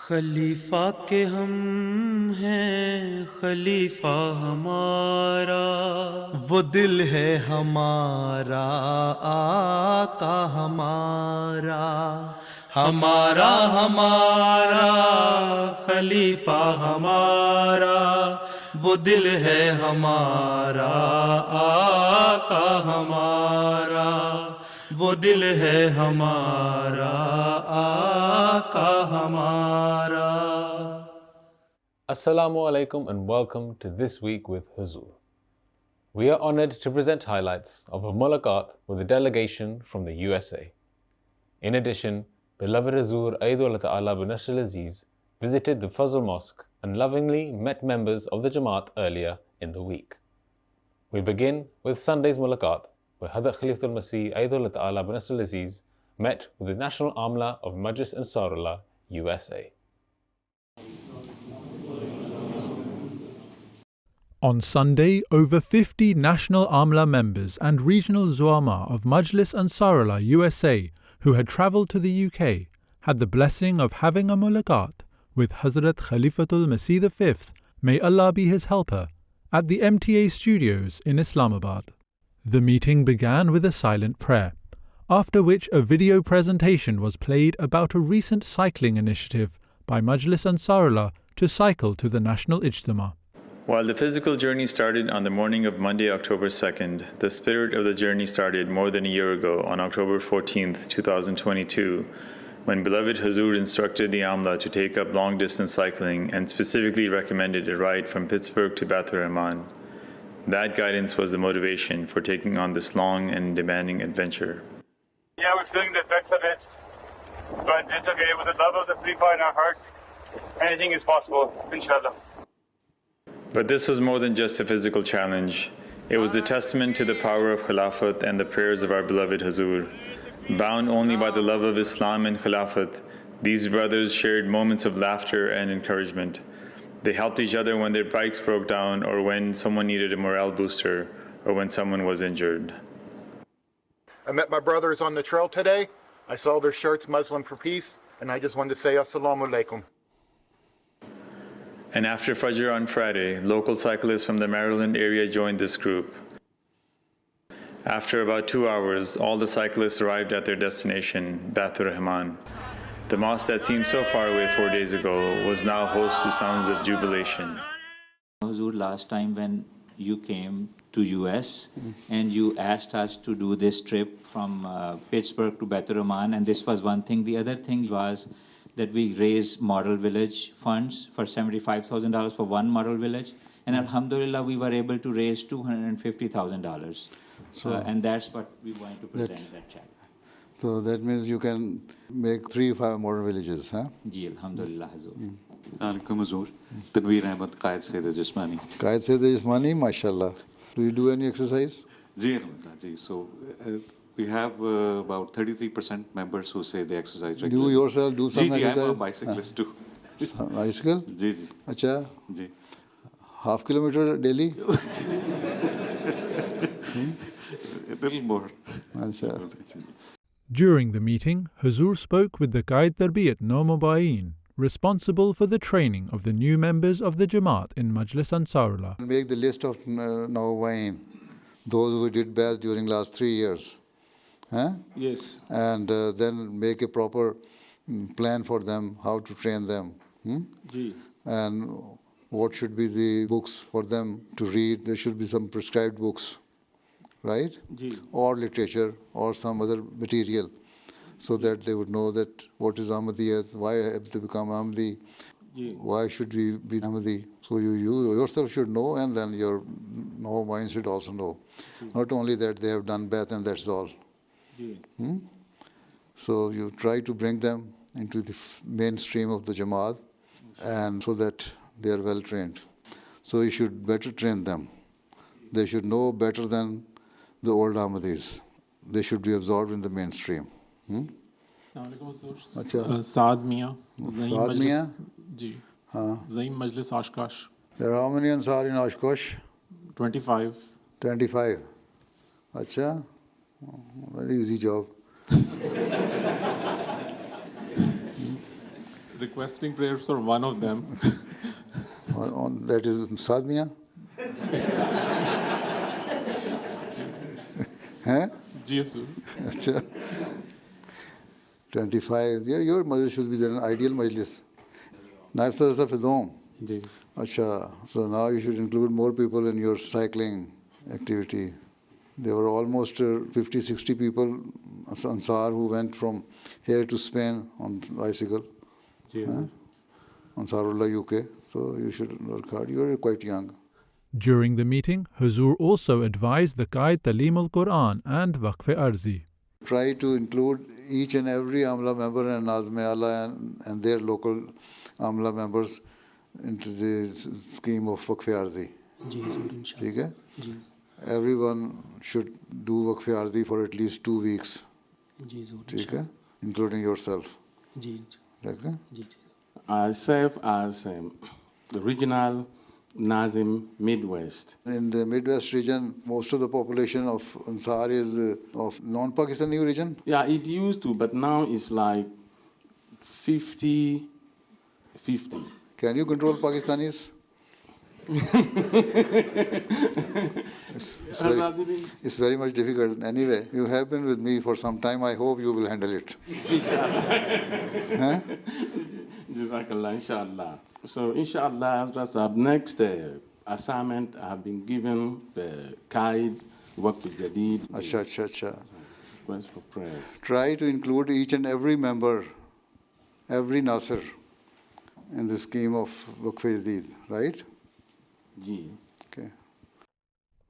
खलीफा के हम हैं खलीफा हमारा, वो दिल है हमारा आका हमारा, हमारा हमारा खलीफा हमारा, वो दिल है हमारा आका हमारा, वो दिल है हमारा आका हमारा. Assalamu alaikum and welcome to This Week with Huzoor. We are honored to present highlights of a mulaqat with a delegation from the USA. In addition, beloved Huzoor Aidullah Ta'ala bin Nasr al-Aziz visited the Fazl Mosque and lovingly met members of the Jamaat earlier in the week. We begin with Sunday's mulaqat, where Hadrat Khalifatul Masih Aidullah Ta'ala bin Nasr al-Aziz met with the National Amla of Majlis Ansarullah, USA. On Sunday, over 50 National Amla members and regional Zuama of Majlis Ansarullah USA who had travelled to the UK had the blessing of having a mulaqat with Hazrat Khalifatul Masih V, may Allah be his helper, at the MTA studios in Islamabad. The meeting began with a silent prayer, after which a video presentation was played about a recent cycling initiative by Majlis Ansarullah to cycle to the National Ijtima. While the physical journey started on the morning of Monday, October 2nd, the spirit of the journey started more than a year ago on October 14th, 2022, when beloved Huzoor instructed the Amla to take up long-distance cycling and specifically recommended a ride from Pittsburgh to Bathur Rahman. That guidance was the motivation for taking on this long and demanding adventure. Yeah, we're feeling the effects of it, but it's okay. With the love of the Khalifa in our hearts, anything is possible, inshallah. But this was more than just a physical challenge. It was a testament to the power of Khilafat and the prayers of our beloved Huzoor. Bound only by the love of Islam and Khilafat, these brothers shared moments of laughter and encouragement. They helped each other when their bikes broke down, or when someone needed a morale booster, or when someone was injured. I met my brothers on the trail today. I saw their shirts, Muslim for Peace, and I just wanted to say Assalamu alaikum. And after Fajr on Friday, local cyclists from the Maryland area joined this group. After about 2 hours, all the cyclists arrived at their destination, Bathur Rahman. The mosque that seemed so far away 4 days ago was now host to sounds of jubilation. Huzoor, last time when you came to US and you asked us to do this trip from Pittsburgh to Bathur Rahman, and this was one thing. The other thing was that we raised model village funds for $75,000 for one model village, and alhamdulillah we were able to raise $250,000. So, and that's what we wanted to present that check. So that means you can make 3-5 model villages, huh? Ji, alhamdulillah, Huzoor. Alaikum Huzoor. Tanveer Ahmed, Qaid Sayyid Jismani. Qaid Sayyid Jismani, mashallah. Do you do any exercise? Ji, alhamdulillah, ji. So we have about 33% members who say they exercise regularly. You yourself do some exercise? Ji, I'm a bicyclist too. Bicycle? Ji, ji. Acha? Ji. Half kilometer daily? A little more. Acha. During the meeting, Huzoor spoke with the Qaid Tarbiyat Nomabayin, responsible for the training of the new members of the Jamaat in Majlis Ansarullah. Make the list of Nawawain, those who did best during last 3 years. Huh? Yes. And then make a proper plan for them, how to train them. Ji. And what should be the books for them to read. There should be some prescribed books, right? Ji. Or literature or some other material, so that they would know that what is Ahmadiyya, why have they become Ahmadi, why should we be Ahmadi. So you yourself should know, and then your mind should also know. Not only that they have done Bai'at and that's all. So you try to bring them into the mainstream of the Jamaat, and so that they are well trained. So you should better train them. They should know better than the old Ahmadis. They should be absorbed in the mainstream. Saad Mia, Saad Mia? Ji. Zaim Majlis Oshkosh. There are how many Ansar in Oshkosh? 25. 25. Acha? Very easy job. requesting prayers for one of them. That is Saad Mian? Huh? Ji Huzoor. Acha. 25. Yeah, your majlis should be an ideal majlis. Naib Sir of Hizom. Ji. Acha. So now you should include more people in your cycling activity. There were almost 50, 60 people, Ansar, who went from here to Spain on bicycle. Ansarullah UK. So you should work hard. You are quite young. During the meeting, Huzoor also advised the Qaid Talim al-Quran and Waqf Arzi. Try to include each and every Amla member and Nazme Ala and their local Amla members into the scheme of Waqf Arzi. Okay? Everyone should do Waqf Arzi for at least 2 weeks. Okay? Including yourself. Okay? I serve as the regional Nazim Midwest. In the Midwest region, most of the population of Ansar is of non-Pakistani origin? Yeah, it used to, but now it's like 50-50. Can you control Pakistanis? It's very much difficult. Anyway, you have been with me for some time. I hope you will handle it. Inshallah. Jazakallah, inshallah. So, inshallah, next assignment I have been given the Qaid, Waqf al-Jadid. Acha. Request for prayers. Try to include each and every member, every Nasir, in the scheme of Waqf al-Jadid, right? Ji. Okay.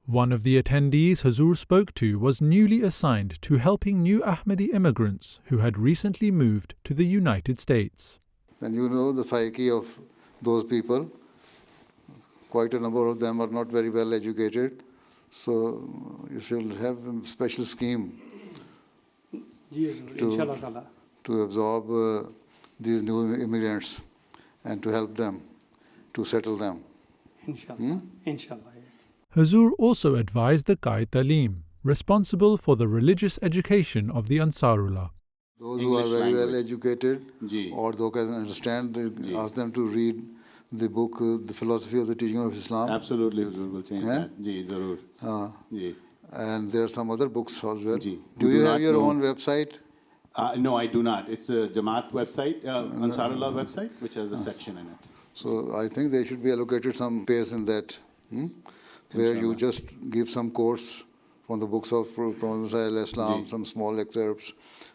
One of the attendees Huzoor spoke to was newly assigned to helping new Ahmadi immigrants who had recently moved to the United States. And you know the psyche of those people. Quite a number of them are not very well educated. So you should have a special scheme to absorb these new immigrants and to help them, to settle them. Inshallah. Huzoor also advised the Qaid Talim, responsible for the religious education of the Ansarullah. Those who are very well educated or those who can understand, ask them to read the book, The Philosophy of the Teaching of Islam. Absolutely, Huzoor will change that. Ji, Zarur. And there are some other books as well. Ji. Do you have your own website? No, I do not. It's a Jamaat website, Ansarullah website, which has a section in it. So I think they should be allocated some space in that, where you just give some course from the books of Prophet Islam, some small excerpts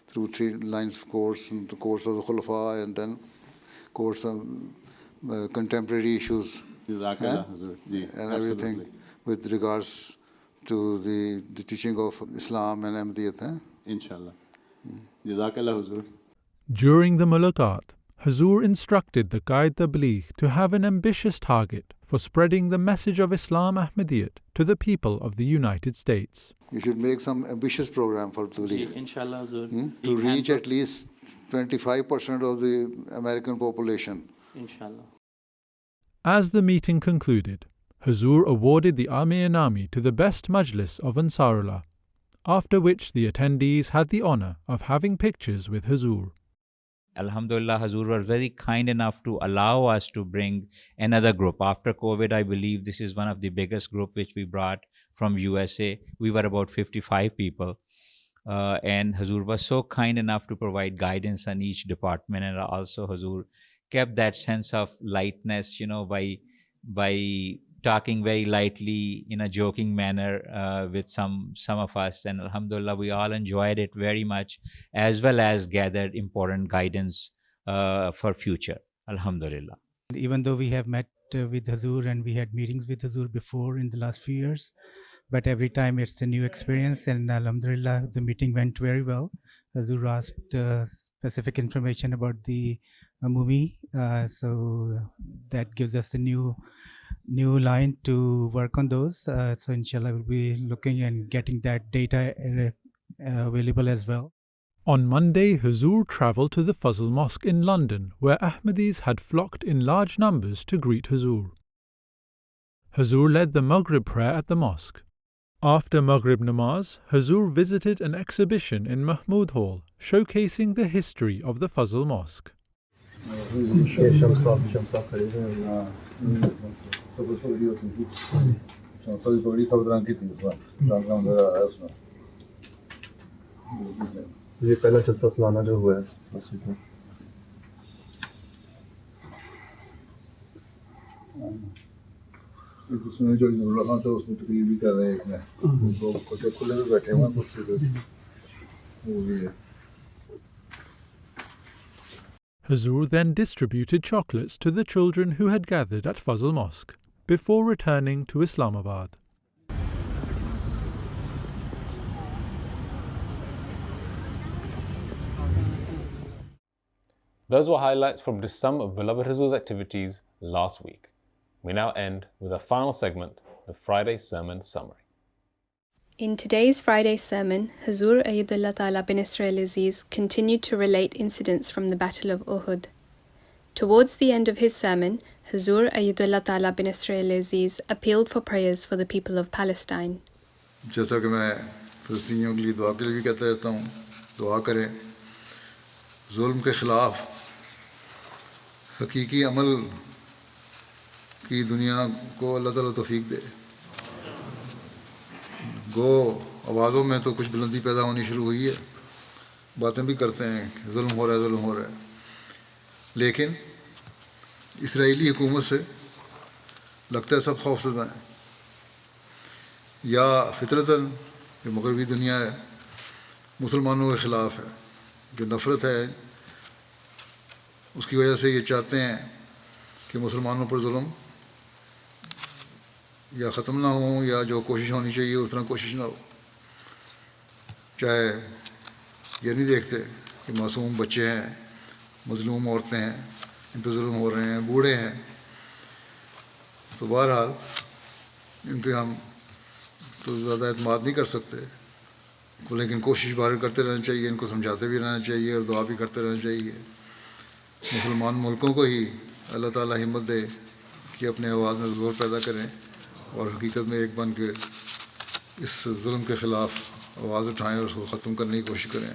through 3 lines of course, and the course of the Khulafa, and then course of contemporary issues and everything with regards to the teaching of Islam and Ahmadiyyat. Inshallah. Jazakallah, Huzoor. During the mulaqat, Huzoor instructed the Qaid Tabligh to have an ambitious target for spreading the message of Islam Ahmadiyyat to the people of the United States. You should make some ambitious program for Tabligh. Inshallah, Huzoor. To reach at least 25% of the American population. Inshallah. As the meeting concluded, Huzoor awarded the Ami-Inami to the best Majlis of Ansarullah, after which the attendees had the honor of having pictures with Huzoor. Alhamdulillah, Huzoor were very kind enough to allow us to bring another group. After COVID, I believe this is one of the biggest group which we brought from USA. We were about 55 people. And Huzoor was so kind enough to provide guidance on each department. And also Huzoor kept that sense of lightness, by talking very lightly in a joking manner with some of us. And alhamdulillah, we all enjoyed it very much, as well as gathered important guidance for future. Alhamdulillah. Even though we have met with Huzoor and we had meetings with Huzoor before in the last few years, but every time it's a new experience, and alhamdulillah, the meeting went very well. Huzoor asked specific information about the movie, so that gives us a new line to work on those. So inshallah, we'll be looking and getting that data available as well. On Monday, Huzoor travelled to the Fazl Mosque in London, where Ahmadis had flocked in large numbers to greet Huzoor. Huzoor led the Maghrib prayer at the mosque. After Maghrib Namaz, Huzoor visited an exhibition in Mahmud Hall, showcasing the history of the Fazl Mosque. شمسا کھڑے تھے سب اس کو video ہوتی تھی شمسا بھی پکڑی سب رنگ کی تھی اس میں رنگ کا نظر آ رہا ہے اس میں یہ پہلا جلسہ سالانہ جو ہوا ہے اس میں جو اللہ خان صاحب اس میں تقریر بھی کر رہے ہیں لوگ کھلے میں بیٹھے ہوئے ہیں کرسی پہ وہ بھی ہے. Huzoor then distributed chocolates to the children who had gathered at Fazl Mosque before returning to Islamabad. Those were highlights from just some of beloved Huzoor's activities last week. We now end with our final segment, the Friday Sermon Summary. In today's Friday sermon, Huzoor Ayyadullah Ta'ala bin Nasr al-Aziz continued to relate incidents from the Battle of Uhud. Towards the end of his sermon, Huzoor Ayyadullah Ta'ala bin Nasr al-Aziz appealed for prayers for the people of Palestine. جیسا کہ میں فلسطینیوں کے لیے دعا کے لیے بھی کہتا رہتا ہوں دعا کریں ظلم کے خلاف حقیقی عمل کی دنیا کو اللہ تعالیٰ توفیق دے. گو آوازوں میں تو کچھ بلندی پیدا ہونی شروع ہوئی ہے باتیں بھی کرتے ہیں کہ ظلم ہو رہا ہے ظلم ہو رہا ہے لیکن اسرائیلی حکومت سے لگتا ہے سب خوف زدہ ہیں یا فطرتاً جو مغربی دنیا ہے مسلمانوں کے خلاف ہے جو نفرت ہے اس کی وجہ سے یہ چاہتے ہیں کہ مسلمانوں پر ظلم یا ختم نہ ہوں یا جو کوشش ہونی چاہیے اس طرح کوشش نہ ہو. چاہے یہ نہیں دیکھتے کہ معصوم بچے ہیں مظلوم عورتیں ہیں ان پہ ظلم ہو رہے ہیں بوڑھے ہیں تو بہرحال ان پہ ہم تو زیادہ اعتماد نہیں کر سکتے لیکن کوشش باہر کرتے رہنا چاہیے ان کو سمجھاتے بھی رہنا چاہیے اور دعا بھی کرتے رہنا چاہیے. مسلمان ملکوں کو ہی اللہ تعالیٰ ہمت دے کہ اپنے آواز میں زور پیدا کریں اور حقیقت میں ایک بن کے اس ظلم کے خلاف آواز اٹھائیں اور اس کو ختم کرنے کی کوشش کریں.